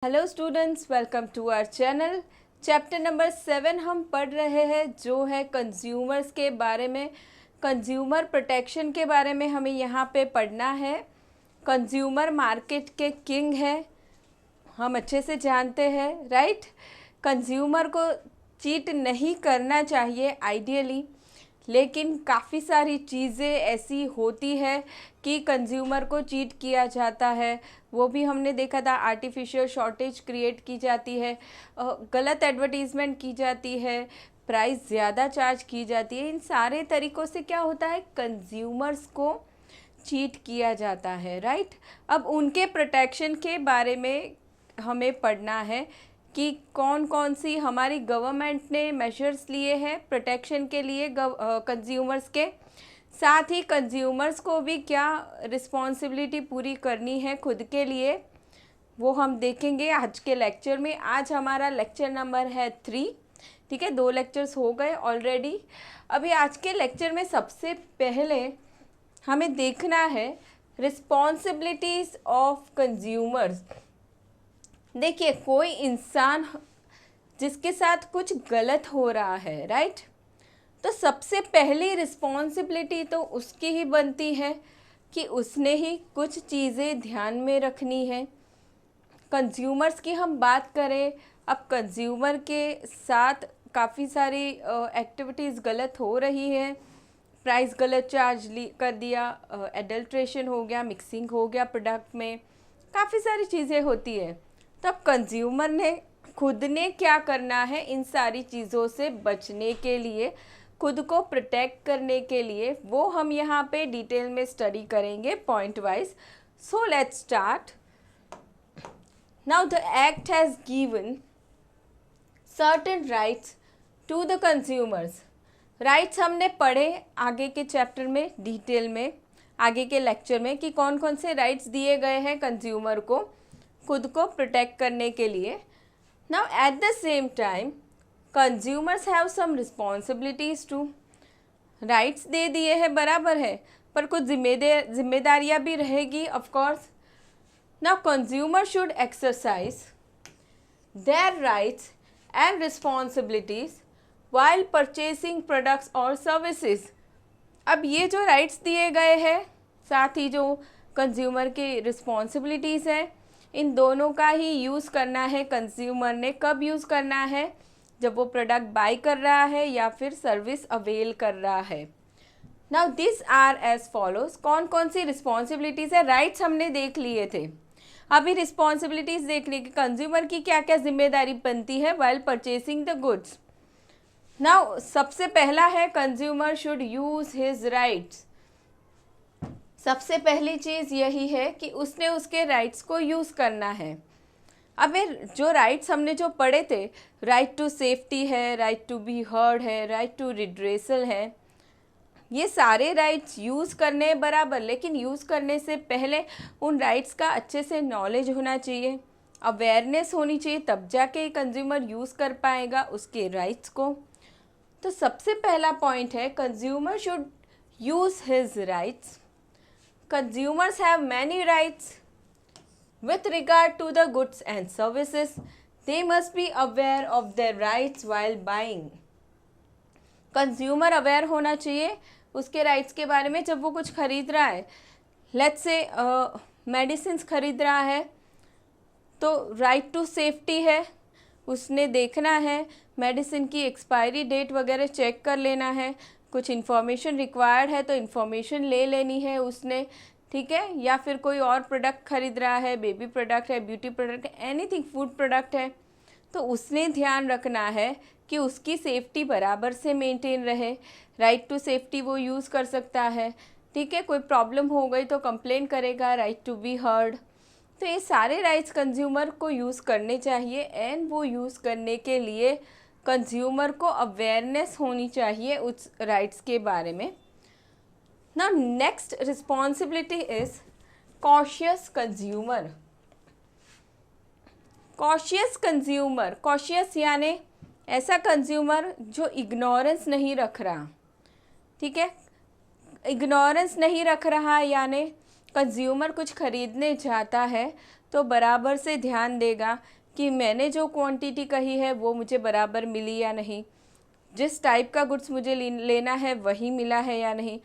Hello students, welcome to our channel. Chapter number 7 हम पढ़ रहे हैं जो है कंज्यूमर्स के बारे में, कंज्यूमर प्रोटेक्शन के बारे में हमें यहाँ पे पढ़ना है। कंज्यूमर मार्केट के किंग है, हम अच्छे से जानते हैं, राइट। कंज्यूमर को चीट नहीं करना चाहिए आइडियली, लेकिन काफ़ी सारी चीज़ें ऐसी होती है कि कंज्यूमर को चीट किया जाता है। वो भी हमने देखा था, आर्टिफिशियल शॉर्टेज क्रिएट की जाती है, गलत एडवर्टीज़मेंट की जाती है, प्राइस ज़्यादा चार्ज की जाती है। इन सारे तरीक़ों से क्या होता है, कंज्यूमर्स को चीट किया जाता है, राइट। अब उनके प्रोटेक्शन के बारे में हमें पढ़ना है कि कौन कौन सी हमारी गवर्नमेंट ने मेजर्स लिए हैं प्रोटेक्शन के लिए कंज्यूमर्स के। साथ ही कंज्यूमर्स को भी क्या रिस्पॉन्सिबिलिटी पूरी करनी है खुद के लिए, वो हम देखेंगे आज के लेक्चर में। आज हमारा लेक्चर नंबर है 3, ठीक है। 2 लेक्चर्स हो गए ऑलरेडी। अभी आज के लेक्चर में सबसे पहले हमें देखना है रिस्पॉन्सिबिलिटीज़ ऑफ कंज्यूमर्स। देखिए, कोई इंसान जिसके साथ कुछ गलत हो रहा है, राइट, तो सबसे पहली रिस्पॉन्सिबिलिटी तो उसकी ही बनती है कि उसने ही कुछ चीज़ें ध्यान में रखनी है। कंज्यूमर्स की हम बात करें, अब कंज्यूमर के साथ काफ़ी सारी एक्टिविटीज़ गलत हो रही है। प्राइस गलत चार्ज कर दिया, एडल्ट्रेशन हो गया, मिक्सिंग हो गया प्रोडक्ट में, काफ़ी सारी चीज़ें होती है। तब कंज्यूमर ने खुद ने क्या करना है, इन सारी चीज़ों से बचने के लिए, खुद को प्रोटेक्ट करने के लिए, वो हम यहाँ पे डिटेल में स्टडी करेंगे point wise. So let's start. Now the act has given certain rights to the consumers. Rights हमने पढ़े आगे के चैप्टर में डिटेल में, आगे के लेक्चर में, कि कौन कौन से राइट्स दिए गए हैं कंज्यूमर को खुद को प्रोटेक्ट करने के लिए। Now at the same time consumers have some responsibilities too. Rights दे दिए हैं, बराबर है, पर कुछ जिम्मेदारियाँ भी रहेगी of course. Now consumer should exercise their rights and responsibilities while purchasing products और सर्विसेज। अब ये जो राइट्स दिए गए हैं, साथ ही जो कंज्यूमर की रिस्पॉन्सिबिलिटीज़ हैं, इन दोनों का ही यूज़ करना है कंज्यूमर ने। कब यूज़ करना है, जब वो प्रोडक्ट बाय कर रहा है या फिर सर्विस अवेल कर रहा है। Now this are as follows. कौन कौन सी रिस्पॉन्सिबिलिटीज़ है, राइट्स हमने देख लिए थे, अभी रिस्पॉन्सिबिलिटीज़ देख ली कि कंज्यूमर की क्या क्या जिम्मेदारी बनती है while purchasing the goods. Now सबसे पहला है consumer should use his rights. सबसे पहली चीज़ यही है कि उसने उसके राइट्स को यूज़ करना है। अब जो राइट्स हमने जो पढ़े थे, राइट टू सेफ्टी है, राइट टू बी हर्ड है, राइट टू रिड्रेसल है, ये सारे राइट्स यूज़ करने बराबर, लेकिन यूज़ करने से पहले उन राइट्स का अच्छे से नॉलेज होना चाहिए, अवेयरनेस होनी चाहिए, तब जाके कंज्यूमर यूज़ कर पाएगा उसके राइट्स को। तो सबसे पहला पॉइंट है consumer should use his rights. Consumers have many rights with regard to the goods and services. They must be aware of their rights while buying. Consumer aware होना चाहिए उसके राइट्स के बारे में जब वो कुछ खरीद रहा है। लेट्स से मेडिसिन्स खरीद रहा है, तो राइट टू सेफ्टी है, उसने देखना है मेडिसिन की एक्सपायरी डेट वगैरह चेक कर लेना है, कुछ इन्फॉर्मेशन रिक्वायर्ड है तो इन्फॉर्मेशन ले लेनी है उसने, ठीक है। या फिर कोई और प्रोडक्ट खरीद रहा है, बेबी प्रोडक्ट है, ब्यूटी प्रोडक्ट है, एनीथिंग, फूड प्रोडक्ट है, तो उसने ध्यान रखना है कि उसकी सेफ्टी बराबर से मेंटेन रहे। राइट टू सेफ्टी वो यूज़ कर सकता है, ठीक है। कोई प्रॉब्लम हो गई तो कंप्लेन करेगा, राइट टू बी हर्ड। तो ये सारे राइट्स कंज्यूमर को यूज़ करने चाहिए, एंड वो यूज़ करने के लिए कंज्यूमर को अवेयरनेस होनी चाहिए उस राइट्स के बारे में। Now next responsibility is cautious consumer. Cautious consumer, cautious यानी ऐसा कंज्यूमर जो इग्नोरेंस नहीं रख रहा, ठीक है। इग्नोरेंस नहीं रख रहा यानी कंज्यूमर कुछ खरीदने जाता है तो बराबर से ध्यान देगा कि मैंने जो क्वांटिटी कही है वो मुझे बराबर मिली या नहीं, जिस टाइप का गुड्स मुझे लेना है वही मिला है या नहीं,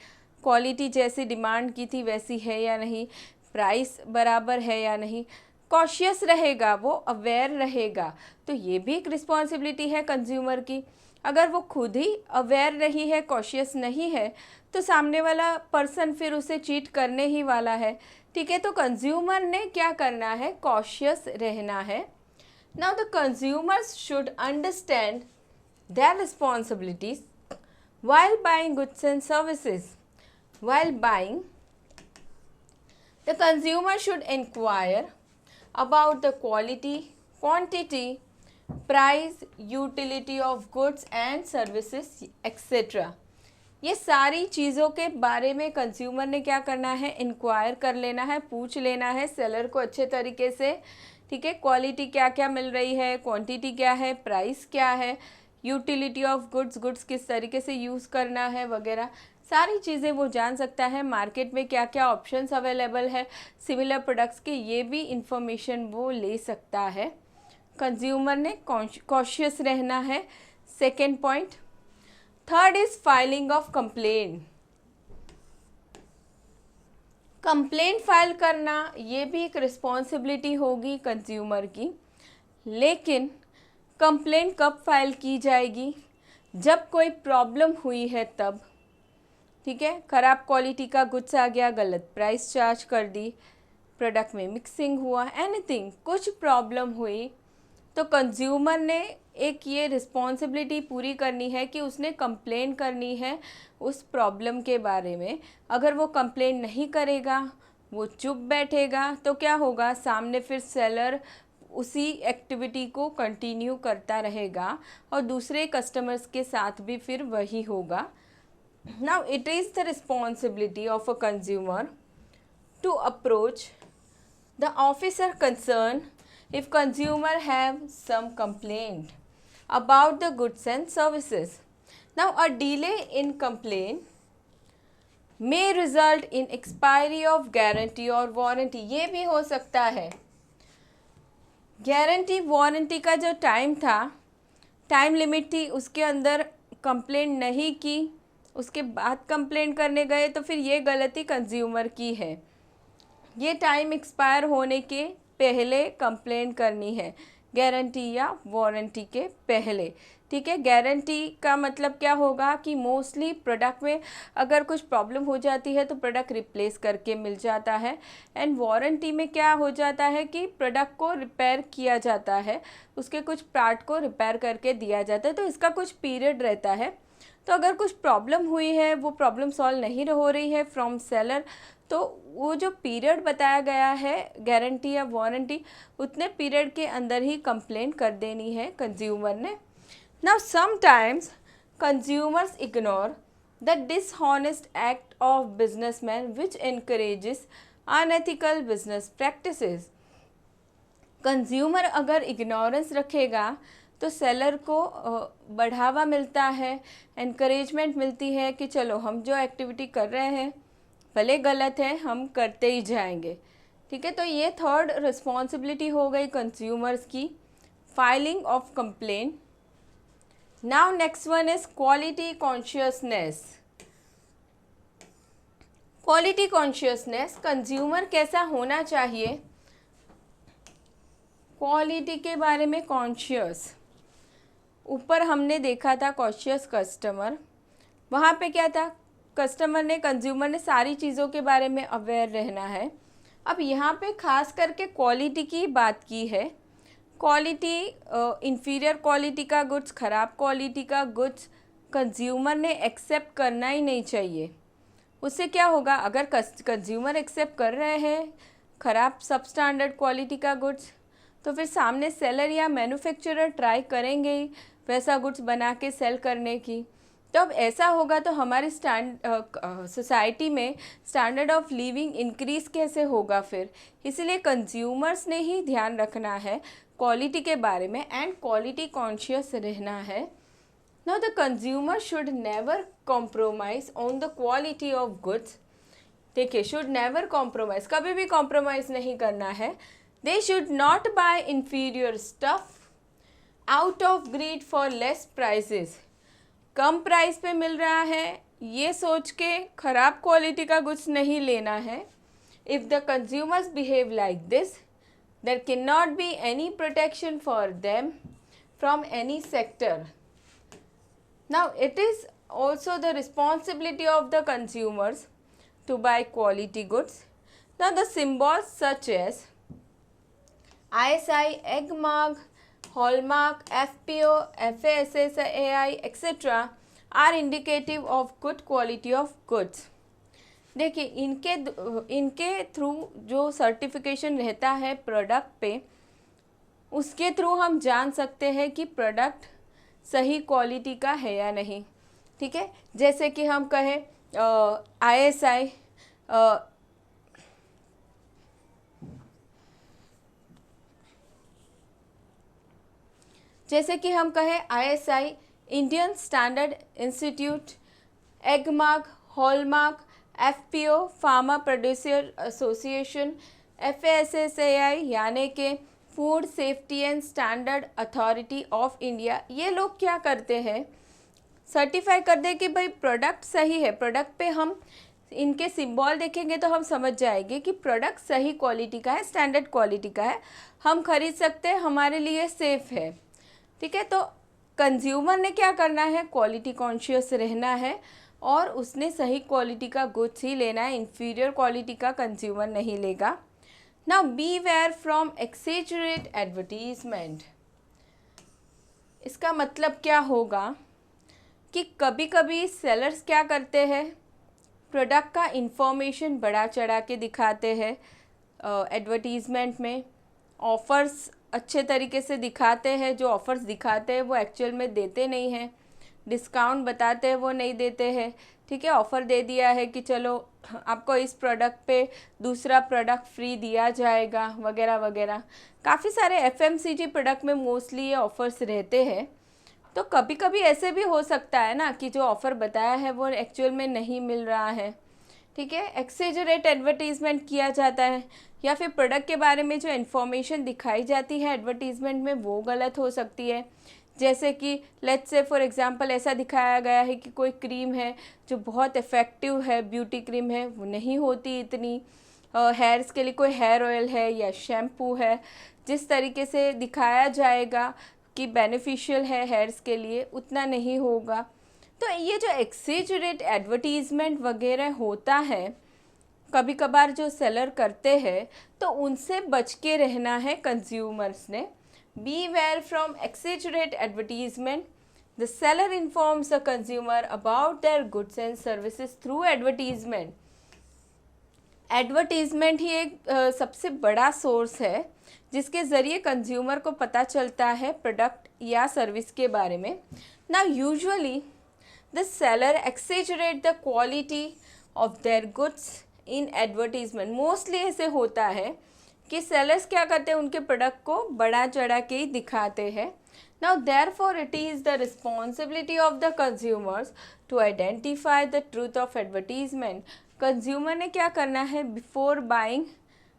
क्वालिटी जैसी डिमांड की थी वैसी है या नहीं, प्राइस बराबर है या नहीं। कॉशियस रहेगा, वो अवेयर रहेगा। तो ये भी एक रिस्पॉन्सिबिलिटी है कंज्यूमर की। अगर वो खुद ही अवेयर नहीं है, कॉशियस नहीं है, तो सामने वाला पर्सन फिर उसे चीट करने ही वाला है। ठीक है, तो कंज्यूमर ने क्या करना है, कॉशियस रहना है। Now the consumers should understand their responsibilities while buying goods and services. While buying, the consumer should inquire about the quality, quantity, price, utility of goods and services, etc. ये सारी चीज़ों के बारे में कंज्यूमर ने क्या करना है, इंक्वायर कर लेना है, पूछ लेना है सेलर को अच्छे तरीके से। ठीक है, क्वालिटी क्या क्या मिल रही है, क्वांटिटी क्या है, प्राइस क्या है, यूटिलिटी ऑफ गुड्स, गुड्स किस तरीके से यूज़ करना है वगैरह सारी चीज़ें वो जान सकता है। मार्केट में क्या क्या ऑप्शंस अवेलेबल है सिमिलर प्रोडक्ट्स के, ये भी इंफॉर्मेशन वो ले सकता है। कंज्यूमर ने कॉशियस रहना है। Second point. Third is filing of complain. Complaint file करना ये भी एक रिस्पॉन्सिबिलिटी होगी कंज्यूमर की, लेकिन कंप्लेंट कब फाइल की जाएगी, जब कोई प्रॉब्लम हुई है तब। ठीक है, ख़राब क्वालिटी का गुड्स आ गया, गलत प्राइस चार्ज कर दी, प्रोडक्ट में मिक्सिंग हुआ, एनीथिंग, कुछ प्रॉब्लम हुई, तो कंज्यूमर ने एक ये रिस्पॉन्सिबिलिटी पूरी करनी है कि उसने कंप्लेन करनी है उस प्रॉब्लम के बारे में। अगर वो कंप्लेन नहीं करेगा, वो चुप बैठेगा, तो क्या होगा, सामने फिर सेलर उसी एक्टिविटी को कंटिन्यू करता रहेगा और दूसरे कस्टमर्स के साथ भी फिर वही होगा। Now it is the responsibility of a consumer to approach the officer concern if consumer have some complaint about the goods and services. Now a delay in complaint may result in expiry of guarantee or warranty. ये भी हो सकता है, guarantee warranty का जो time था, time limit थी, उसके अंदर कंप्लेंट नहीं की, उसके बाद कंप्लेंट करने गए, तो फिर ये गलती कंज्यूमर की है। ये टाइम एक्सपायर होने के पहले कंप्लेंट करनी है, गारंटी या वारंटी के पहले। ठीक है, गारंटी का मतलब क्या होगा कि मोस्टली प्रोडक्ट में अगर कुछ प्रॉब्लम हो जाती है तो प्रोडक्ट रिप्लेस करके मिल जाता है, एंड वारंटी में क्या हो जाता है कि प्रोडक्ट को रिपेयर किया जाता है, उसके कुछ पार्ट को रिपेयर करके दिया जाता है, तो इसका कुछ पीरियड रहता है। तो अगर कुछ प्रॉब्लम हुई है, वो प्रॉब्लम सॉल्व नहीं हो रही है फ्रॉम सेलर, तो वो जो पीरियड बताया गया है गारंटी या वारंटी, उतने पीरियड के अंदर ही कंप्लेंट कर देनी है कंज्यूमर ने। Now sometimes consumers ignore the dishonest act of businessman which encourages unethical business practices. Consumer अगर इग्नोरेंस रखेगा तो सेलर को बढ़ावा मिलता है, एनकरेजमेंट मिलती है कि चलो हम जो एक्टिविटी कर रहे हैं भले गलत है, हम करते ही जाएंगे। ठीक है, तो ये थर्ड रिस्पॉन्सिबिलिटी हो गई कंज्यूमर्स की, filing of complain. Now next one is quality consciousness. Quality consciousness, consumer कैसा होना चाहिए, क्वालिटी के बारे में कॉन्शियस। ऊपर हमने देखा था कॉन्शियस कस्टमर, वहाँ पे क्या था, कस्टमर ने, कंज्यूमर ने सारी चीज़ों के बारे में अवेयर रहना है। अब यहाँ पे खास करके क्वालिटी की बात की है। क्वालिटी, इंफीरियर क्वालिटी का गुड्स, ख़राब क्वालिटी का गुड्स कंज्यूमर ने एक्सेप्ट करना ही नहीं चाहिए। उससे क्या होगा, अगर कंज्यूमर एक्सेप्ट कर रहे हैं ख़राब सब स्टैंडर्ड क्वालिटी का गुड्स, तो फिर सामने सेलर या मैन्युफैक्चरर ट्राई करेंगे ही वैसा गुड्स बना के सेल करने की। तो अब ऐसा होगा तो हमारी सोसाइटी में स्टैंडर्ड ऑफ लिविंग इंक्रीज़ कैसे होगा फिर। इसलिए कंज्यूमर्स ने ही ध्यान रखना है क्वालिटी के बारे में, एंड क्वालिटी कॉन्शियस रहना है। Now the consumer should never compromise on the quality of goods. देखिए, शुड नेवर कॉम्प्रोमाइज़, कभी भी कॉम्प्रोमाइज़ नहीं करना है। They should not buy inferior stuff out of greed for less prices. Come price पे मिल रहा है ये सोच के ख़राब क्वालिटी का कुछ नहीं लेना है. If the consumers behave like this, there cannot be any protection for them from any sector. Now it is also the responsibility of the consumers to buy quality goods. Now the symbols such as ISI, egg mark, hallmark, FPO, FASSAI, etc. are indicative of good quality of goods. देखिए इनके through जो certification रहता है product पे, उसके through हम जान सकते हैं कि प्रोडक्ट सही क्वालिटी का है या नहीं. ठीक है, जैसे कि हम कहें ISI, जैसे कि हम कहें ISI Indian standard institute, egg mark, hallmark, FPO pharma producer association, FASSAI यानी कि food safety and standard authority of India, ये लोग क्या करते हैं, सर्टिफाई कर दे कि भाई प्रोडक्ट सही है. प्रोडक्ट पे हम इनके सिंबल देखेंगे तो हम समझ जाएंगे कि प्रोडक्ट सही क्वालिटी का है, स्टैंडर्ड क्वालिटी का है, हम खरीद सकते हैं, हमारे लिए सेफ़ है. ठीक है, तो कंज्यूमर ने क्या करना है, क्वालिटी कॉन्शियस रहना है और उसने सही क्वालिटी का गुड्स ही लेना है. इन्फीरियर क्वालिटी का कंज्यूमर नहीं लेगा. Now beware from exaggerate advertisement. इसका मतलब क्या होगा कि कभी कभी सेलर्स क्या करते हैं, प्रोडक्ट का इंफॉर्मेशन बढ़ा चढ़ा के दिखाते हैं. एडवर्टीज़मेंट में ऑफ़र्स अच्छे तरीके से दिखाते हैं, जो ऑफ़र्स दिखाते हैं वो एक्चुअल में देते नहीं हैं. डिस्काउंट बताते हैं वो नहीं देते हैं. ठीक है, ऑफ़र दे दिया है कि चलो आपको इस प्रोडक्ट पे दूसरा प्रोडक्ट फ्री दिया जाएगा वगैरह वगैरह. काफ़ी सारे FMCG प्रोडक्ट में मोस्टली ये ऑफ़र्स रहते हैं. तो कभी कभी ऐसे भी हो सकता है ना कि जो ऑफ़र बताया है वो एक्चुअल में नहीं मिल रहा है. ठीक है, एक्सेजरेट एडवर्टीज़मेंट किया जाता है या फिर प्रोडक्ट के बारे में जो इन्फॉर्मेशन दिखाई जाती है एडवर्टीज़मेंट में वो गलत हो सकती है. जैसे कि लेट्स से फॉर एग्जांपल ऐसा दिखाया गया है कि कोई क्रीम है जो बहुत इफ़ेक्टिव है, ब्यूटी क्रीम है, वो नहीं होती इतनी. हेयर्स के लिए कोई हेयर ऑयल है या शैम्पू है, जिस तरीके से दिखाया जाएगा कि बेनिफिशियल है हेयर्स के लिए उतना नहीं होगा. तो ये जो एक्सेजरेट एडवर्टीज़मेंट वगैरह होता है कभी कभार जो सेलर करते हैं, तो उनसे बच के रहना है कंज्यूमर्स ने. Beware from exaggerate advertisement. The seller informs the consumer about their goods and services through advertisement. Advertisement ही एक सबसे बड़ा सोर्स है जिसके ज़रिए कंज्यूमर को पता चलता है प्रोडक्ट या सर्विस के बारे में. Now usually the seller exaggerate the quality of their goods in advertisement. Mostly ऐसे होता है कि सेलर्स क्या करते हैं, उनके प्रोडक्ट को बढ़ा चढ़ा के ही दिखाते हैं. Now therefore it is the responsibility of the consumers to identify the truth of advertisement. Consumer ने क्या करना है, बिफोर बाइंग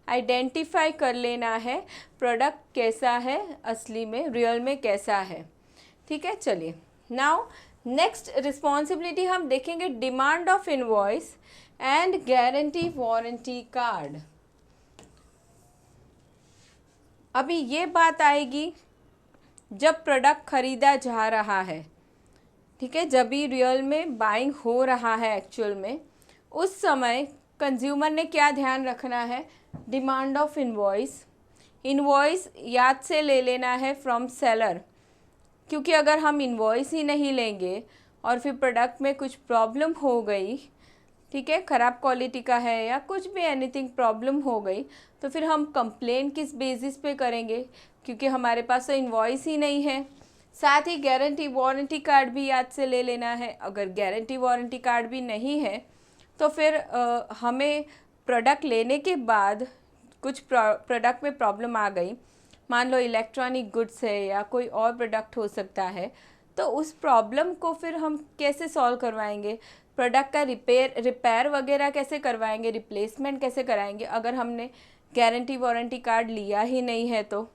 आइडेंटिफाई कर लेना है प्रोडक्ट कैसा है, असली में रियल में कैसा है. ठीक है, चलिए नाउ नेक्स्ट रिस्पॉन्सिबिलिटी हम देखेंगे, demand of invoice and guarantee warranty card. अभी ये बात आएगी जब प्रोडक्ट ख़रीदा जा रहा है. ठीक है, जब भी रियल में बाइंग हो रहा है एक्चुअल में, उस समय कंज्यूमर ने क्या ध्यान रखना है, डिमांड ऑफ इनवॉइस. इनवॉइस याद से ले लेना है फ्रॉम सेलर, क्योंकि अगर हम इनवॉइस ही नहीं लेंगे और फिर प्रोडक्ट में कुछ प्रॉब्लम हो गई, ठीक है, ख़राब क्वालिटी का है या कुछ भी एनीथिंग प्रॉब्लम हो गई, तो फिर हम कंप्लेन किस बेसिस पे करेंगे, क्योंकि हमारे पास तो इनवॉइस ही नहीं है. साथ ही गारंटी वारंटी कार्ड भी याद से ले लेना है. अगर गारंटी वारंटी कार्ड भी नहीं है तो फिर हमें प्रोडक्ट लेने के बाद कुछ प्रोडक्ट में प्रॉब्लम आ गई, मान लो इलेक्ट्रॉनिक गुड्स है या कोई और प्रोडक्ट हो सकता है, तो उस प्रॉब्लम को फिर हम कैसे सॉल्व करवाएंगे, प्रोडक्ट का रिपेयर वगैरह कैसे करवाएंगे, रिप्लेसमेंट कैसे कराएंगे, अगर हमने गारंटी वारंटी कार्ड लिया ही नहीं है तो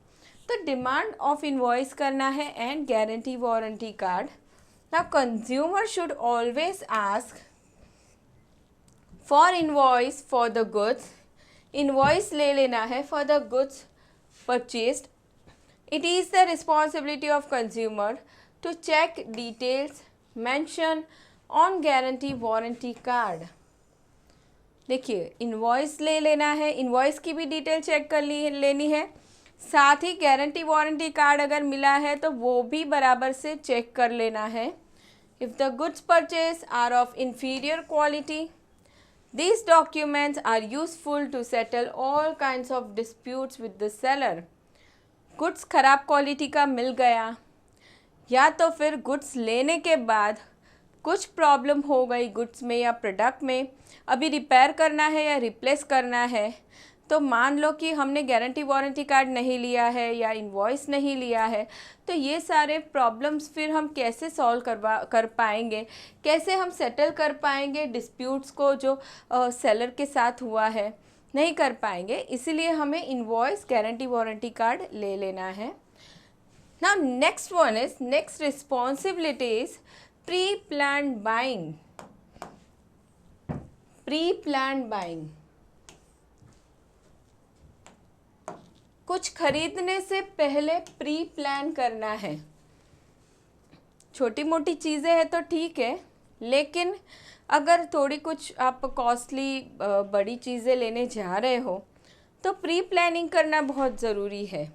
डिमांड ऑफ इनवॉइस करना है and guarantee warranty card. Now consumer should always ask for invoice for the goods, invoice ले लेना है for the goods purchased. It is the responsibility of consumer to check details mention on guarantee warranty card. देखिए invoice ले लेना है, invoice की भी detail check कर लेनी है, साथ ही गारंटी वारंटी कार्ड अगर मिला है तो वो भी बराबर से चेक कर लेना है। If the goods purchase are of inferior quality, these documents are useful to settle all kinds of disputes with the seller। Goods ख़राब क्वालिटी का मिल गया या तो फिर गुड्स लेने के बाद कुछ प्रॉब्लम हो गई गुड्स में या प्रोडक्ट में, अभी रिपेयर करना है या रिप्लेस करना है, तो मान लो कि हमने गारंटी वारंटी कार्ड नहीं लिया है या इनवॉइस नहीं लिया है, तो ये सारे प्रॉब्लम्स फिर हम कैसे सॉल्व कर पाएंगे, कैसे हम सेटल कर पाएंगे डिस्प्यूट्स को जो सेलर के साथ हुआ है, नहीं कर पाएंगे। इसीलिए हमें इनवॉइस गारंटी वारंटी कार्ड ले लेना है। Now next one is next responsibility is pre planned buying. Pre planned buying, कुछ खरीदने से पहले प्री प्लान करना है। छोटी मोटी चीज़ें हैं तो ठीक है, लेकिन अगर थोड़ी कुछ आप कॉस्टली बड़ी चीज़ें लेने जा रहे हो तो प्री प्लानिंग करना बहुत ज़रूरी है।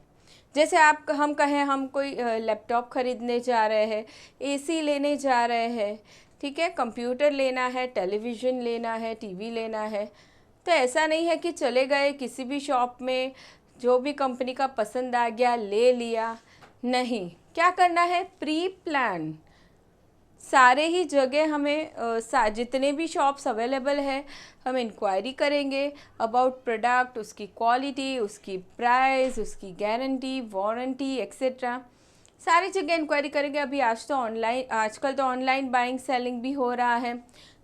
जैसे हम कहें हम कोई लैपटॉप ख़रीदने जा रहे हैं, एसी लेने जा रहे हैं, ठीक है, कंप्यूटर लेना है, टेलीविज़न लेना है, टीवी लेना है, तो ऐसा नहीं है कि चले गए किसी भी शॉप में जो भी कंपनी का पसंद आ गया ले लिया। नहीं, क्या करना है, प्री प्लान। सारे ही जगह हमें जितने भी शॉप्स अवेलेबल है हम इंक्वायरी करेंगे अबाउट प्रोडक्ट, उसकी क्वालिटी, उसकी प्राइस, उसकी गारंटी वारंटी एक्सेट्रा, सारी जगह इंक्वायरी करेंगे। अभी आजकल तो ऑनलाइन बाइंग सेलिंग भी हो रहा है,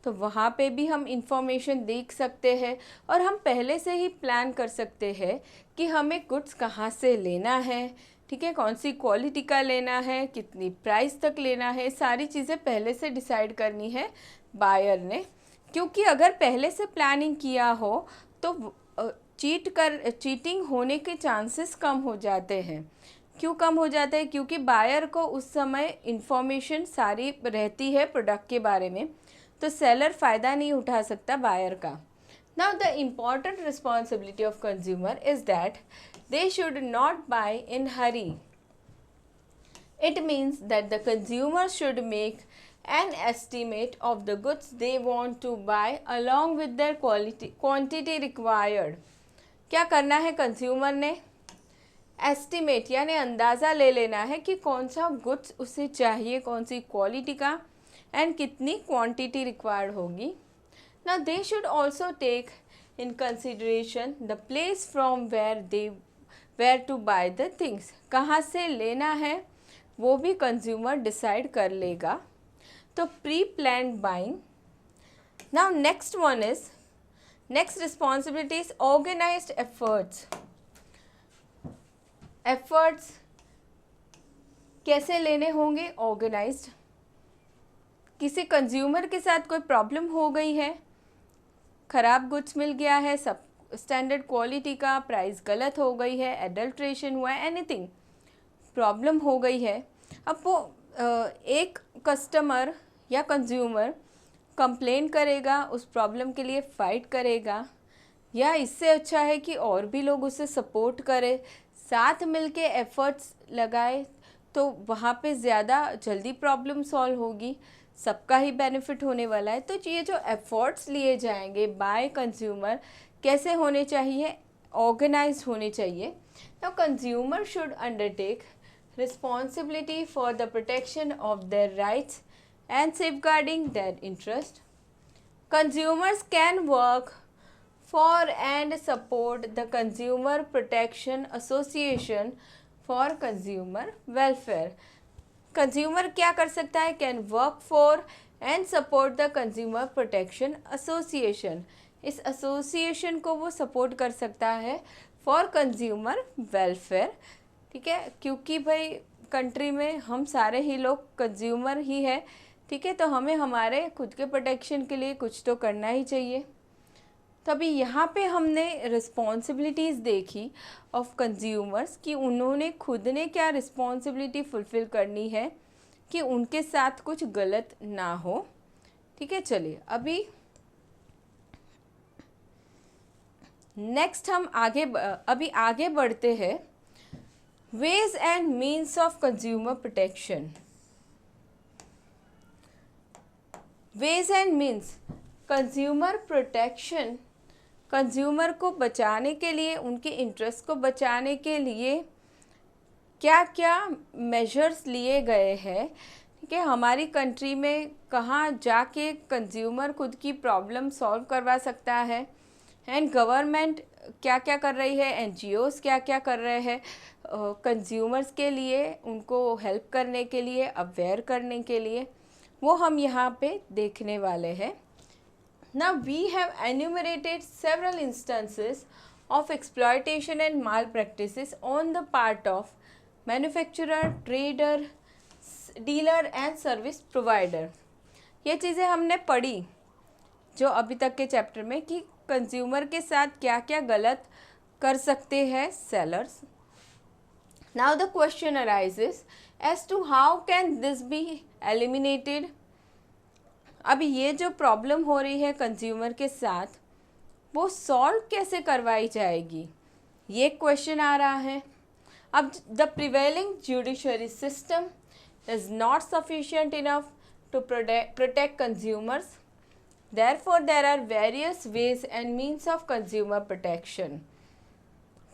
तो वहाँ पे भी हम इंफॉर्मेशन देख सकते हैं और हम पहले से ही प्लान कर सकते हैं कि हमें गुड्स कहाँ से लेना है, ठीक है, कौन सी क्वालिटी का लेना है, कितनी प्राइस तक लेना है, सारी चीज़ें पहले से डिसाइड करनी है बायर ने। क्योंकि अगर पहले से प्लानिंग किया हो तो चीटिंग होने के चांसेस कम हो जाते हैं। क्यों कम हो जाते हैं? क्योंकि बायर को उस समय इंफॉर्मेशन सारी रहती है प्रोडक्ट के बारे में, तो सेलर फ़ायदा नहीं उठा सकता बायर का। Now the important responsibility of consumer is that they should not buy in hurry. It means that the consumer should make an estimate of the goods they want to buy along with their quantity required. क्या करना है consumer ने? Estimate यानी अंदाज़ा ले लेना है कि कौन सा गुड्स उसे चाहिए, कौन सी क्वालिटी का एंड कितनी क्वांटिटी रिक्वायर्ड होगी। Now they should also take in consideration the place from where to buy the things. कहाँ से लेना है वो भी कंज्यूमर डिसाइड कर लेगा। तो pre planned buying. Now next one is next responsibility is organised efforts. Efforts कैसे लेने होंगे? ऑर्गेनाइज्ड। किसी कंज्यूमर के साथ कोई प्रॉब्लम हो गई है, ख़राब गुड्स मिल गया है, सब स्टैंडर्ड क्वालिटी का, प्राइस गलत हो गई है, एडल्ट्रेशन हुआ है, एनीथिंग प्रॉब्लम हो गई है, अब वो एक कस्टमर या कंज्यूमर कंप्लेन करेगा, उस प्रॉब्लम के लिए फ़ाइट करेगा, या इससे अच्छा है कि और भी लोग उसे सपोर्ट करें, साथ मिलके एफ़र्ट्स लगाए, तो वहाँ पे ज़्यादा जल्दी प्रॉब्लम सॉल्व होगी, सबका ही बेनिफिट होने वाला है। तो ये जो एफ़र्ट्स लिए जाएंगे बाय कंज्यूमर कैसे होने चाहिए? ऑर्गेनाइज्ड होने चाहिए। Now consumer should undertake responsibility for the protection of their rights and safeguarding their interest. Consumers can work for and support the Consumer Protection Association for consumer welfare. Consumer क्या कर सकता है? Can work for and support the Consumer Protection Association. इस association को वो support कर सकता है फॉर कंज्यूमर वेलफेयर, ठीक है, क्योंकि भाई कंट्री में हम सारे ही लोग कंज्यूमर ही है, ठीक है, तो हमें हमारे खुद के प्रोटेक्शन के लिए कुछ तो करना ही चाहिए। तभी यहाँ पे हमने रिस्पॉन्सिबिलिटीज़ देखी ऑफ कंज्यूमर्स कि उन्होंने खुद ने क्या रिस्पॉन्सिबिलिटी फुलफ़िल करनी है कि उनके साथ कुछ गलत ना हो, ठीक है। चलिए अभी नेक्स्ट हम आगे बढ़ते हैं। Ways and means of consumer protection. Ways and means consumer protection, consumer को बचाने के लिए, उनके इंटरेस्ट को बचाने के लिए क्या क्या मेजर्स लिए गए हैं, ठीक है। हमारी कंट्री में कहाँ जाके कंज्यूमर खुद की प्रॉब्लम सॉल्व करवा सकता है, एंड गवर्नमेंट क्या क्या कर रही है, एनजीओज़ क्या क्या कर रहे हैं कंज्यूमर्स के लिए, उनको हेल्प करने के लिए, अवेयर करने के लिए, वो हम यहाँ पे देखने वाले हैं। Now we have enumerated several instances of exploitation and malpractices on the part of manufacturer, trader, dealer and service provider। ये चीज़ें हमने पढ़ी जो अभी तक के चैप्टर में कि कंज्यूमर के साथ क्या क्या गलत कर सकते हैं sellers. Now the question arises as to how can this be eliminated। अभी ये जो प्रॉब्लम हो रही है कंज्यूमर के साथ, वो सॉल्व कैसे करवाई जाएगी, ये क्वेश्चन आ रहा है। अब the prevailing judiciary system is not sufficient enough to protect consumers, therefore there are various ways and means of consumer protection.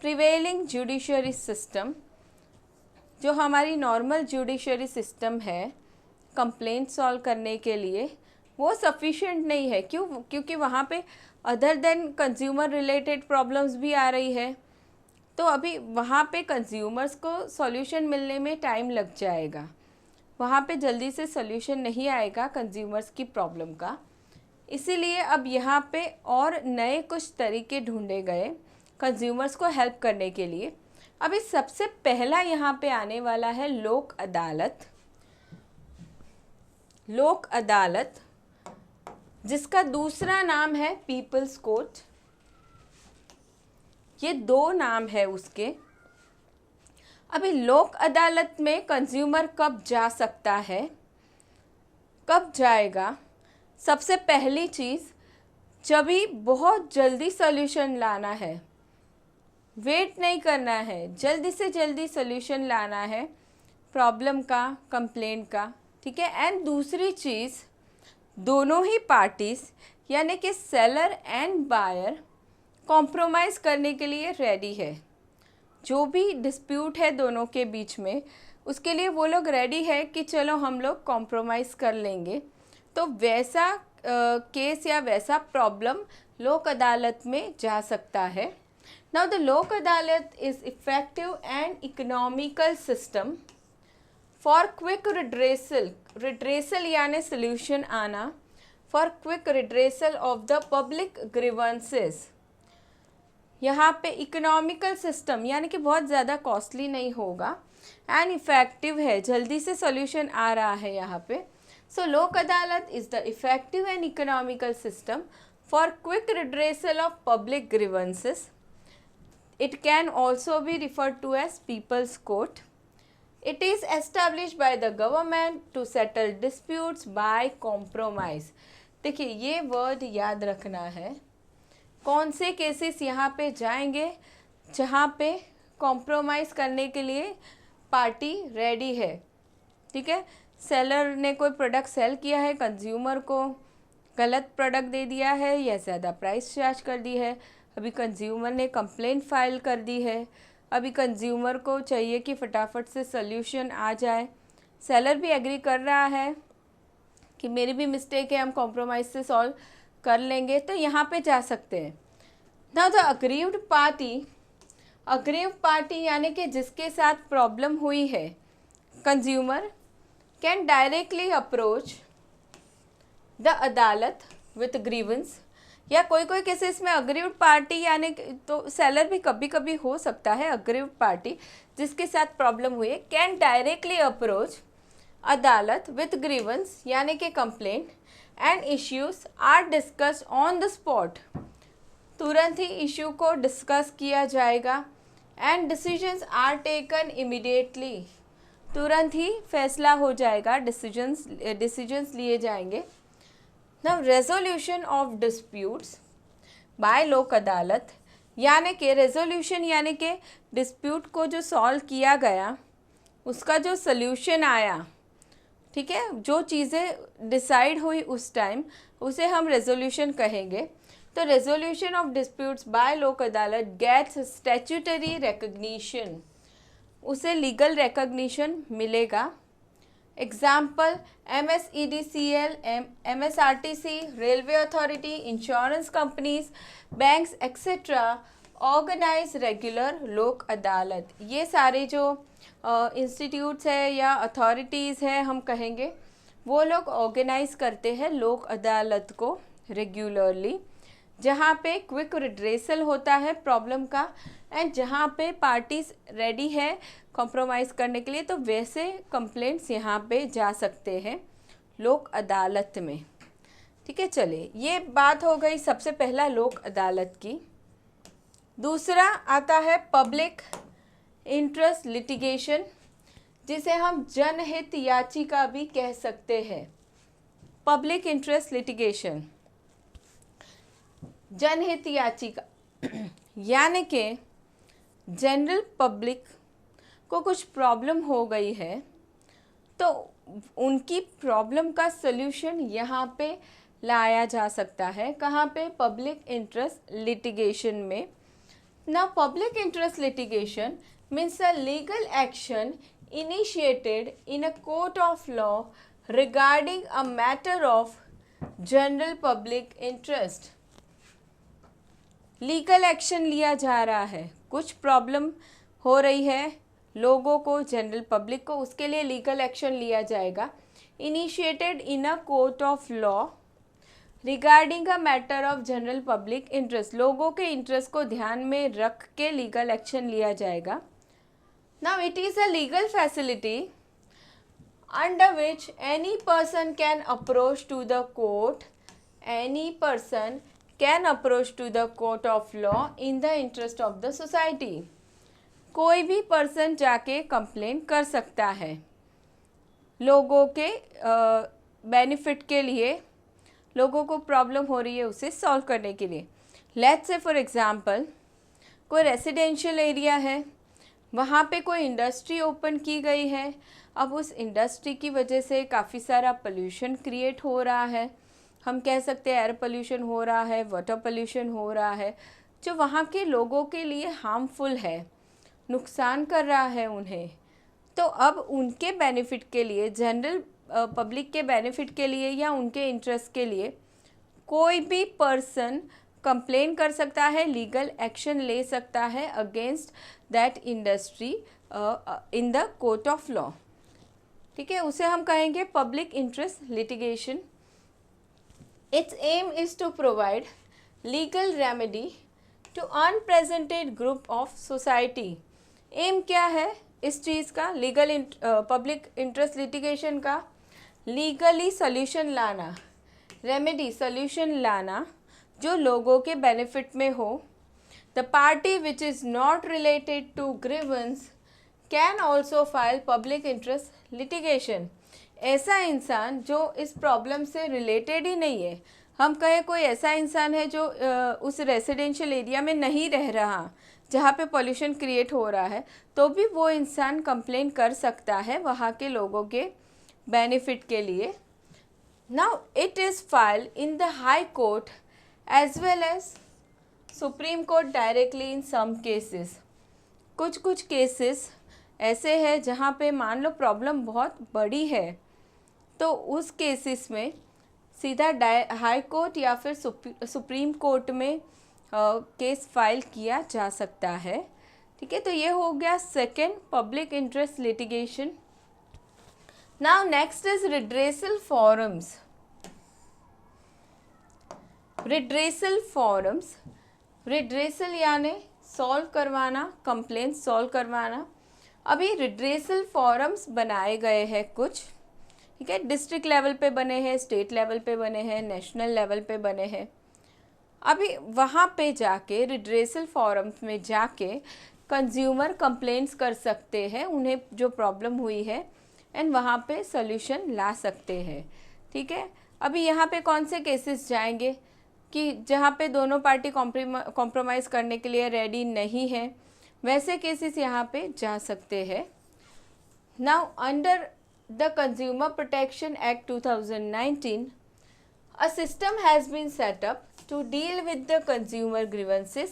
Prevailing judiciary system, जो हमारी नॉर्मल जुडिशरी सिस्टम है कंप्लेंट सॉल्व करने के लिए, वो सफिशिएंट नहीं है। क्यों? क्योंकि वहाँ पे other than consumer related problems भी आ रही है, तो अभी वहाँ पे कंज्यूमर्स को सॉल्यूशन मिलने में टाइम लग जाएगा, वहाँ पे जल्दी से सॉल्यूशन नहीं आएगा कंज्यूमर्स की प्रॉब्लम का। इसीलिए अब यहाँ पे और नए कुछ तरीके ढूंढे गए कंज्यूमर्स को हेल्प करने के लिए। अभी सबसे पहला यहाँ पे आने वाला है लोक अदालत। लोक अदालत जिसका दूसरा नाम है पीपल्स कोर्ट, ये दो नाम है उसके। अभी लोक अदालत में कंज्यूमर कब जा सकता है, कब जाएगा? सबसे पहली चीज़, जब भी बहुत जल्दी सॉल्यूशन लाना है, वेट नहीं करना है, जल्दी से जल्दी सॉल्यूशन लाना है प्रॉब्लम का, कंप्लेंट का, ठीक है। एंड दूसरी चीज़, दोनों ही पार्टीज़ यानी कि सेलर एंड बायर कॉम्प्रोमाइज़ करने के लिए रेडी है। जो भी डिस्प्यूट है दोनों के बीच में, उसके लिए वो लोग रेडी है कि चलो हम लोग कॉम्प्रोमाइज़ कर लेंगे। तो वैसा केस या वैसा प्रॉब्लम लोक अदालत में जा सकता है। नाउ द लोक अदालत is effective and economical system for quick redressal यानी सोल्यूशन आना, for quick redressal of the public grievances. यहाँ पे इकोनॉमिकल सिस्टम यानी कि बहुत ज़्यादा कॉस्टली नहीं होगा, एंड इफ़ेक्टिव है, जल्दी से सॉल्यूशन आ रहा है यहाँ पे। सो लोक अदालत is the effective and economical system for quick redressal of public grievances. It can also be referred to as People's Court. It is established by the government to settle disputes by compromise. देखिए ये word याद रखना है। कौन से cases यहाँ पे जाएंगे जहाँ पे कॉम्प्रोमाइज़ करने के लिए पार्टी रेडी है, ठीक है। सेलर ने कोई प्रोडक्ट सेल किया है, कंज्यूमर को गलत प्रोडक्ट दे दिया है या ज़्यादा प्राइस चार्ज कर दी है, अभी कंज्यूमर ने कंप्लेंट फाइल कर दी है, अभी कंज्यूमर को चाहिए कि फटाफट से सॉल्यूशन आ जाए, सेलर भी एग्री कर रहा है कि मेरी भी मिस्टेक है, हम कॉम्प्रोमाइज़ से सॉल्व कर लेंगे, तो यहाँ पे जा सकते हैं। नाउ द अग्रीव्ड पार्टी यानी कि जिसके साथ प्रॉब्लम हुई है, consumer can directly approach the अदालत विथ ग्रीवेंस, या कोई कोई केसेस में अग्रीव्ड पार्टी यानी तो सेलर भी कभी कभी हो सकता है अग्रीव्ड पार्टी जिसके साथ प्रॉब्लम हुई है, can directly approach adalat with grievance यानी कि complaint and issues are discussed on the spot. तुरंत ही इश्यू को डिस्कस किया जाएगा and decisions are taken immediately, तुरंत ही फैसला हो जाएगा, डिसीजंस लिए जाएंगे। Now resolution of disputes by Lok Adalat यानी कि रेजोल्यूशन यानी कि डिस्प्यूट को जो सॉल्व किया गया उसका जो सल्यूशन आया, ठीक है, जो चीज़ें डिसाइड हुई उस टाइम उसे हम रेजोल्यूशन कहेंगे। तो resolution of disputes by Lok Adalat gets statutory recognition, उसे लीगल रिकग्निशन मिलेगा। Example MSEDCL, MSRTC, railway authority, insurance companies, banks etcetera organise regular Lok Adalat. ये सारे जो इंस्टीट्यूट्स है या अथॉरिटीज़ है हम कहेंगे वो लोग ऑर्गेनाइज करते हैं लोक अदालत को रेगुलरली, जहाँ पे क्विक रिड्रेसल होता है प्रॉब्लम का एंड जहाँ पे पार्टीज रेडी है कॉम्प्रोमाइज़ करने के लिए, तो वैसे कंप्लेंट्स यहाँ पे जा सकते हैं लोक अदालत में। ठीक है, चलिए ये बात हो गई सबसे पहला लोक अदालत की। दूसरा आता है पब्लिक इंटरेस्ट लिटिगेशन, जिसे हम जनहित याचिका भी कह सकते हैं। पब्लिक इंटरेस्ट लिटिगेशन, जनहित याचिका यानी कि जनरल पब्लिक को कुछ प्रॉब्लम हो गई है तो उनकी प्रॉब्लम का सल्यूशन यहाँ पे लाया जा सकता है। कहाँ पे? पब्लिक इंटरेस्ट लिटिगेशन में। ना public interest litigation means a legal action initiated in a court of law regarding a matter of general public interest। Legal action लिया जा रहा है, कुछ प्रॉब्लम हो रही है लोगों को, जनरल पब्लिक को, उसके लिए लीगल एक्शन लिया जाएगा। Initiated in a court of law regarding a matter of general public interest, लोगों के इंटरेस्ट को ध्यान में रख के लीगल एक्शन लिया जाएगा। Now it is a legal facility under which any person can approach to the court, any person can approach to the court of law in the interest of the society। कोई भी person जाके complain कर सकता है लोगों के benefit के लिए, लोगों को प्रॉब्लम हो रही है उसे सॉल्व करने के लिए। लेट्स से फॉर एग्जांपल कोई रेसिडेंशियल एरिया है, वहाँ पे कोई इंडस्ट्री ओपन की गई है, अब उस इंडस्ट्री की वजह से काफ़ी सारा पोल्यूशन क्रिएट हो रहा है। हम कह सकते हैं एयर पोल्यूशन हो रहा है, वाटर पोल्यूशन हो रहा है, जो वहाँ के लोगों के लिए हार्मफुल है, नुकसान कर रहा है उन्हें। तो अब उनके बेनिफिट के लिए, जनरल पब्लिक के बेनिफिट के लिए या उनके इंटरेस्ट के लिए कोई भी पर्सन कंप्लेन कर सकता है, लीगल एक्शन ले सकता है against that industry in the court of law. ठीक है, उसे हम कहेंगे public interest litigation. Its aim is to provide legal remedy to unrepresented group of society. Aim क्या है इस चीज़ का? लीगल पब्लिक इंटरेस्ट लिटिगेशन का लीगली सोल्यूशन लाना, रेमेडी सोल्यूशन लाना जो लोगों के बेनिफिट में हो। The party which is not related to grievance can also file public interest litigation. ऐसा इंसान जो इस प्रॉब्लम से रिलेटेड ही नहीं है, हम कहें कोई ऐसा इंसान है जो उस रेसिडेंशियल एरिया में नहीं रह रहा जहाँ पे पॉल्यूशन क्रिएट हो रहा है, तो भी वो इंसान कंप्लेन कर सकता है वहाँ के लोगों के बेनिफिट के लिए। Now it is filed in the high court as well as supreme court directly in some cases. कुछ केसेस ऐसे हैं जहाँ पे मान लो प्रॉब्लम बहुत बड़ी है, तो उस केसेस में सीधा हाई कोर्ट या फिर सुप्रीम कोर्ट में केस फाइल किया जा सकता है। ठीक है, तो ये हो गया second, public interest litigation. Now next is redressal forums. Redressal forums, redressal यानी सॉल्व करवाना, कंप्लेंट सॉल्व करवाना। अभी रिड्रेसल फॉरम्स बनाए गए हैं कुछ, ठीक है, डिस्ट्रिक्ट लेवल पे बने हैं, स्टेट लेवल पे बने हैं, नेशनल लेवल पे बने हैं। अभी वहाँ पे जाके रिड्रेसल फॉरम्स में जाके कंज्यूमर कंप्लेंट्स कर सकते हैं, उन्हें जो प्रॉब्लम हुई है, एंड वहाँ पे सॉल्यूशन ला सकते हैं, ठीक है। अभी यहाँ पे कौन से केसेस जाएंगे कि जहाँ पे दोनों पार्टी कॉम्प्रोमाइज़ करने के लिए रेडी नहीं है, वैसे केसेस यहाँ पे जा सकते हैं। Now under the consumer protection act 2019 a system has been set up to deal with the consumer grievances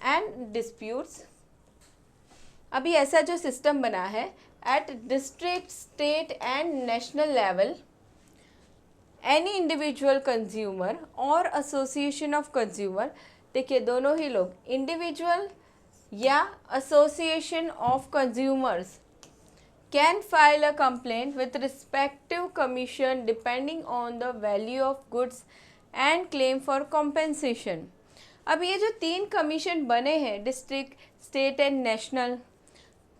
and disputes। अभी ऐसा जो सिस्टम बना है at district, state and national level, any individual consumer or association of consumer, देखिए दोनों ही लोग, individual या association of consumers can file a complaint with respective commission depending on the value of goods and claim for compensation। अब ये जो 3 commission बने हैं, district, state and national,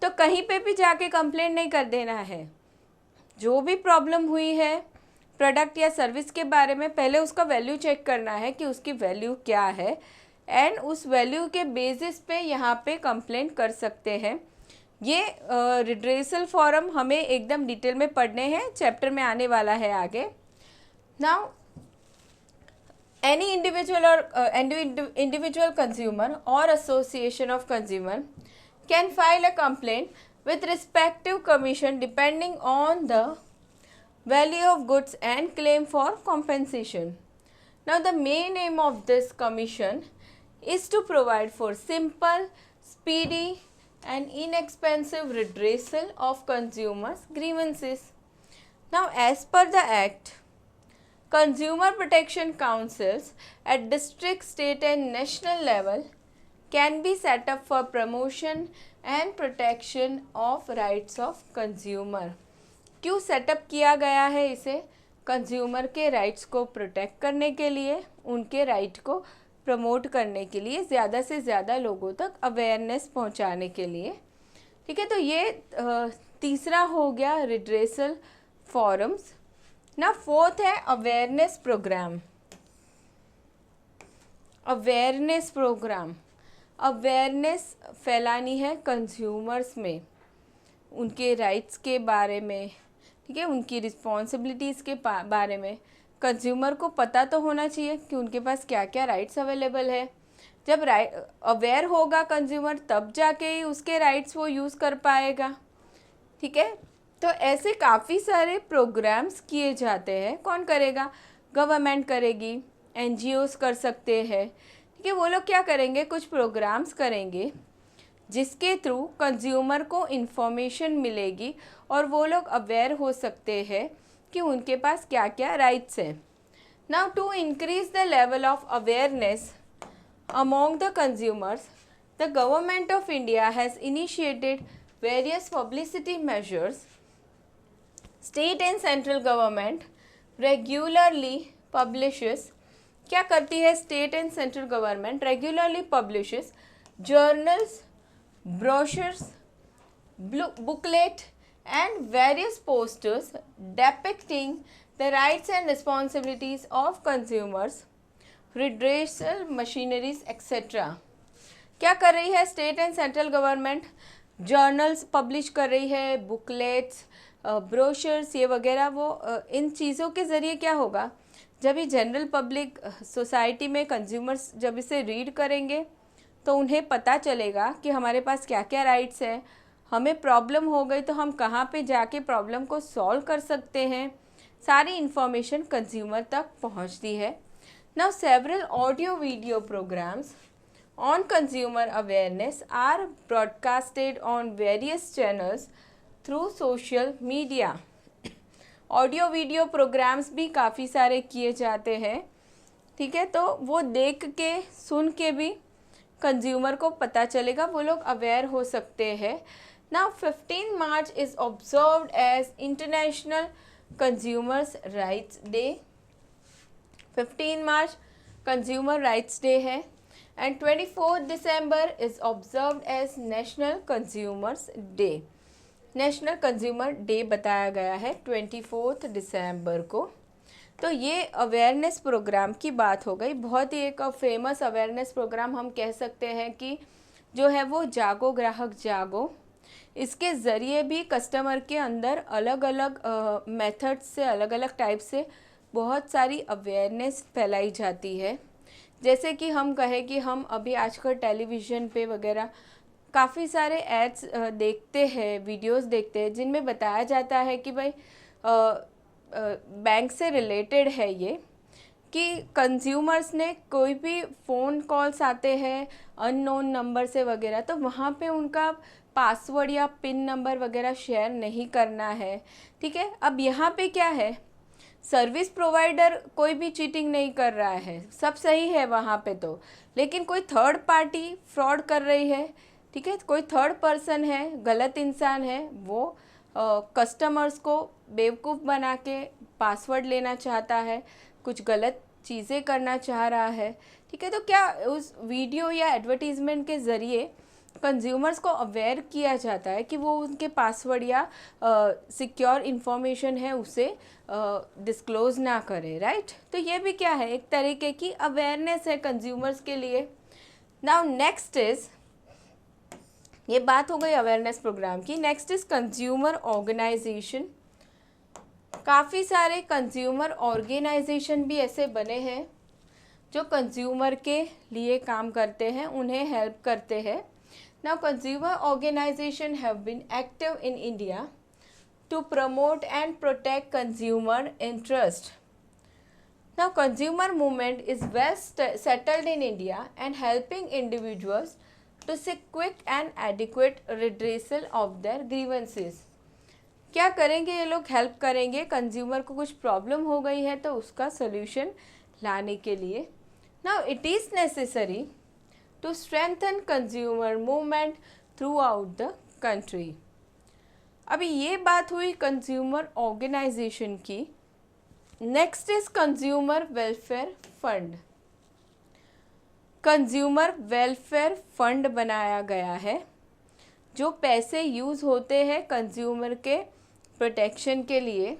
तो कहीं पे भी जाके कंप्लेंट नहीं कर देना है। जो भी प्रॉब्लम हुई है प्रोडक्ट या सर्विस के बारे में, पहले उसका वैल्यू चेक करना है कि उसकी वैल्यू क्या है, एंड उस वैल्यू के बेसिस पे यहाँ पे कंप्लेंट कर सकते हैं। ये रिड्रेसल फॉरम हमें एकदम डिटेल में पढ़ने हैं, चैप्टर में आने वाला है आगे। Now any individual or individual consumer or association of consumer can file a complaint with respective commission depending on the value of goods and claim for compensation. Now the main aim of this commission is to provide for simple, speedy and inexpensive redressal of consumers' grievances। Now, as per the Act, Consumer Protection Councils at district, state and national level can be set up for promotion and protection of rights of consumer। क्यों setup किया गया है इसे? Consumer के rights को protect करने के लिए, उनके राइट को प्रमोट करने के लिए, ज़्यादा से ज़्यादा लोगों तक अवेयरनेस पहुंचाने के लिए, ठीक है। तो ये तीसरा हो गया रिड्रेसल फॉरम्स। ना फोर्थ है awareness programme. Awareness programme, awareness फैलानी है कंज्यूमर्स में, उनके राइट्स के बारे में, ठीक है, उनकी रिस्पॉन्सिबिलिटीज़ के बारे में। कंज्यूमर को पता तो होना चाहिए कि उनके पास क्या क्या राइट्स अवेलेबल है। जब अवेयर होगा कंज्यूमर, तब जाके ही उसके राइट्स वो यूज़ कर पाएगा, ठीक है। तो ऐसे काफ़ी सारे प्रोग्राम्स किए जाते हैं। कौन करेगा? गवर्नमेंट करेगी, NGOs कर सकते हैं, ठीक है। वो लोग क्या करेंगे? कुछ प्रोग्राम्स करेंगे जिसके थ्रू कंज्यूमर को इन्फॉर्मेशन मिलेगी और वो लोग अवेयर हो सकते हैं कि उनके पास क्या क्या राइट्स हैं। Now to increase the level of awareness among the consumers, the government of India has initiated various publicity measures. State and central government regularly publishes, क्या करती है state and central government? Regularly publishes journals, brochures, booklet and various posters depicting the rights and responsibilities of consumers, redressal machineries etc। क्या कर रही है state and central government? Journals publish कर रही है, बुकलेट्स, ब्रोशर्स, ये वगैरह। वो इन चीज़ों के ज़रिए क्या होगा, जब ये जनरल पब्लिक सोसाइटी में कंज्यूमर्स जब इसे रीड करेंगे तो उन्हें पता चलेगा कि हमारे पास क्या क्या राइट्स हैं, हमें प्रॉब्लम हो गई तो हम कहाँ पे जाके प्रॉब्लम को सॉल्व कर सकते हैं। सारी इन्फॉर्मेशन कंज्यूमर तक पहुँचती है। Now several audio video programs on consumer awareness are broadcasted on various channels through social media. Audio video programs भी काफ़ी सारे किए जाते हैं, ठीक है। तो वो देख के, सुन के भी कंज्यूमर को पता चलेगा, वो लोग अवेयर हो सकते हैं। Now 15 March is observed as international consumers rights day. 15 March consumer rights day है। And 24 December is observed as national consumers day. National consumer day बताया गया है 24 दिसंबर को। तो ये अवेयरनेस प्रोग्राम की बात हो गई। बहुत ही एक फेमस अवेयरनेस प्रोग्राम हम कह सकते हैं कि जो है वो जागो ग्राहक जागो। इसके ज़रिए भी कस्टमर के अंदर अलग अलग मेथड्स से, अलग अलग टाइप से बहुत सारी अवेयरनेस फैलाई जाती है। जैसे कि हम कहें कि हम अभी आजकल टेलीविज़न पे वगैरह काफ़ी सारे एड्स देखते हैं, वीडियोस देखते हैं, जिनमें बताया जाता है कि भाई बैंक से रिलेटेड है ये, कि कंज्यूमर्स ने कोई भी फ़ोन कॉल्स आते हैं अननोन नंबर से वगैरह, तो वहाँ पे उनका पासवर्ड या पिन नंबर वगैरह शेयर नहीं करना है। ठीक है, अब यहाँ पे क्या है, सर्विस प्रोवाइडर कोई भी चीटिंग नहीं कर रहा है, सब सही है वहाँ पे तो, लेकिन कोई थर्ड पार्टी फ्रॉड कर रही है। ठीक है, कोई थर्ड पर्सन है, गलत इंसान है, वो कस्टमर्स को बेवकूफ़ बना के पासवर्ड लेना चाहता है, कुछ गलत चीज़ें करना चाह रहा है। ठीक है, तो क्या उस वीडियो या एडवर्टीज़मेंट के ज़रिए कंज्यूमर्स को अवेयर किया जाता है कि वो उनके पासवर्ड या सिक्योर इन्फॉर्मेशन है उसे डिस्क्लोज़ ना करें, राइट। तो ये भी क्या है, एक तरीके की अवेयरनेस है कंज्यूमर्स के लिए। नाउ नेक्स्ट इज़, ये बात हो गई अवेयरनेस प्रोग्राम की। Next is consumer organization. काफ़ी सारे कंज्यूमर ऑर्गेनाइजेशन भी ऐसे बने हैं जो कंज्यूमर के लिए काम करते हैं, उन्हें हेल्प करते हैं। Now consumer organization have been active in India to promote and protect consumer interest. Now, consumer movement is well settled in India and helping individuals to seek quick and adequate redressal of their grievances. क्या करेंगे ये लोग, help करेंगे consumer को कुछ problem हो गई है तो उसका सोल्यूशन लाने के लिए। Now, it is necessary to strengthen consumer movement throughout the country. अभी ये बात हुई कंज्यूमर ऑर्गेनाइजेशन की। Next is consumer welfare fund. Consumer welfare fund बनाया गया है, जो पैसे यूज़ होते हैं कंज्यूमर के प्रोटेक्शन के लिए।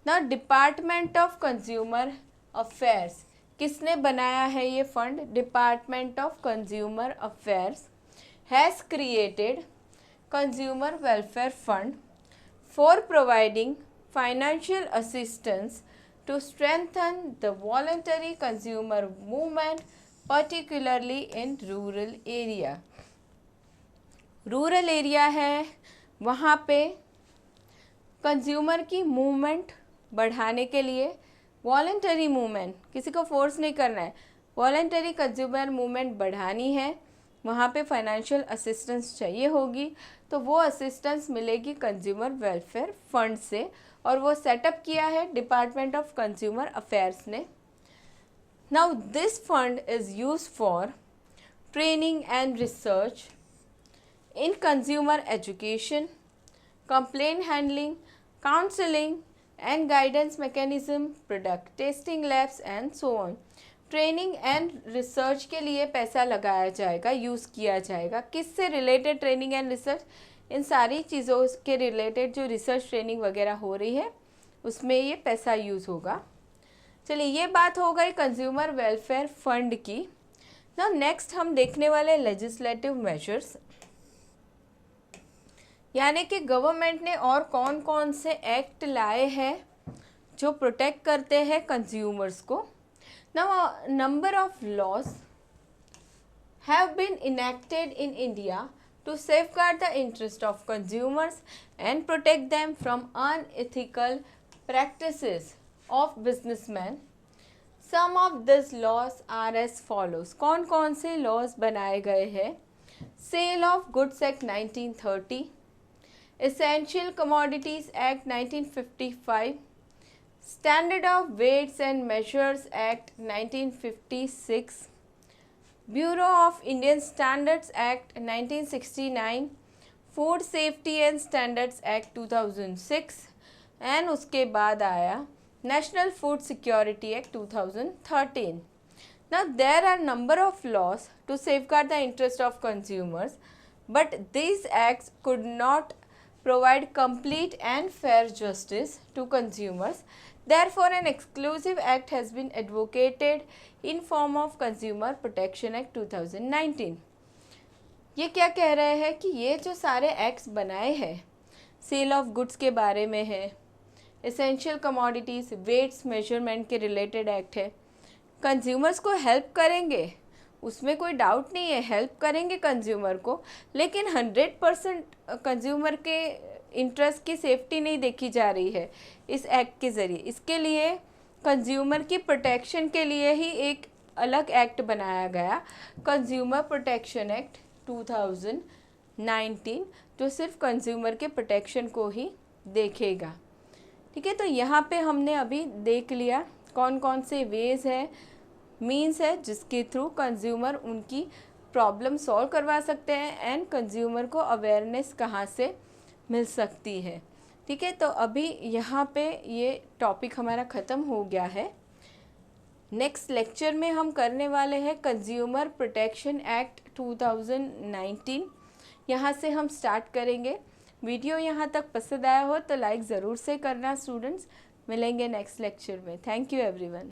ना डिपार्टमेंट ऑफ कंज्यूमर अफेयर्स, किसने बनाया है ये fund, department of consumer affairs has created Consumer Welfare Fund for providing financial assistance to strengthen the voluntary consumer movement, particularly in rural area. Rural area है, वहाँ पे कंज्यूमर की movement बढ़ाने के लिए, वॉलंटरी मूवमेंट, किसी को फोर्स नहीं करना है, वॉलंटरी कंज्यूमर मूवमेंट बढ़ानी है, वहाँ पे फाइनेंशियल असिस्टेंस चाहिए होगी, तो वो असिस्टेंस मिलेगी कंज्यूमर वेलफेयर फंड से, और वो सेटअप किया है डिपार्टमेंट ऑफ कंज्यूमर अफेयर्स ने। Now this fund is use for training and research in consumer education, complaint handling, counselling and guidance mechanism, product testing labs and so on. Training and research के लिए पैसा लगाया जाएगा, use किया जाएगा। किससे related training and research, इन सारी चीज़ों के रिलेटेड जो रिसर्च ट्रेनिंग वगैरह हो रही है उसमें ये पैसा यूज़ होगा। चलिए, ये बात हो गई कंज्यूमर वेलफेयर फंड की। ना नेक्स्ट हम देखने वाले लेजिस्लेटिव मेजर्स, यानी कि गवर्नमेंट ने और कौन कौन से एक्ट लाए हैं जो प्रोटेक्ट करते हैं कंज्यूमर्स को। Now, a number of laws have been enacted in India to safeguard the interest of consumers and protect them from unethical practices of businessmen. Some of these laws are as follows. कौन कौन से laws बनाए गए हैं? Sale of Goods Act 1930, Essential Commodities Act 1955, Standard of Weights and Measures Act 1956, Bureau of Indian Standards Act 1969, Food Safety and Standards Act 2006, and उसके बाद आया national food security act 2013। Now there are number of laws to safeguard the interest of consumers, but these acts could not provide complete and fair justice to consumers. Therefore, an exclusive act has been advocated in form of Consumer Protection Act 2019. ये क्या कह रहे हैं कि ये जो सारे acts बनाए हैं, सेल ऑफ गुड्स के बारे में है, एसेंशियल कमोडिटीज़ वेट्स मेजरमेंट के रिलेटेड एक्ट है, कंज्यूमर्स को हेल्प करेंगे, उसमें कोई डाउट नहीं है, हेल्प करेंगे कंज्यूमर को, लेकिन 100% कंज्यूमर के इंटरेस्ट की सेफ्टी नहीं देखी जा रही है इस एक्ट के ज़रिए। इसके लिए कंज्यूमर की प्रोटेक्शन के लिए ही एक अलग एक्ट बनाया गया, कंज्यूमर प्रोटेक्शन एक्ट 2019, जो सिर्फ कंज्यूमर के प्रोटेक्शन को ही देखेगा। ठीक है, तो यहाँ पे हमने अभी देख लिया कौन कौन से वेज है, मीन्स है जिसके थ्रू कंज्यूमर उनकी प्रॉब्लम सॉल्व करवा सकते हैं एंड कंज्यूमर को अवेयरनेस कहाँ से मिल सकती है। ठीक है, तो अभी यहाँ पे ये टॉपिक हमारा ख़त्म हो गया है। नेक्स्ट लेक्चर में हम करने वाले हैं कंज्यूमर प्रोटेक्शन एक्ट 2019, यहाँ से हम स्टार्ट करेंगे। वीडियो यहाँ तक पसंद आया हो तो लाइक ज़रूर से करना स्टूडेंट्स। मिलेंगे नेक्स्ट लेक्चर में। Thank you everyone.